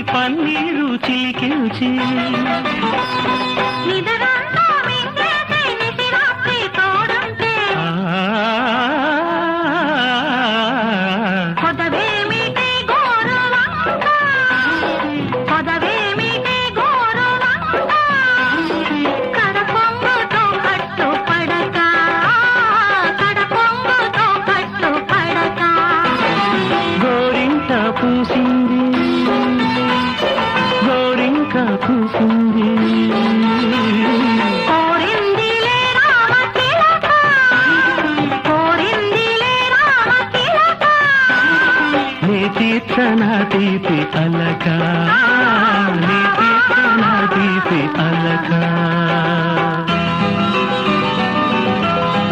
పన్నీరు చిలికించి పూసింది గోరింక పూసింది నీ తీర్చన తీపి అలక నీ తీర్చన తీపి అలక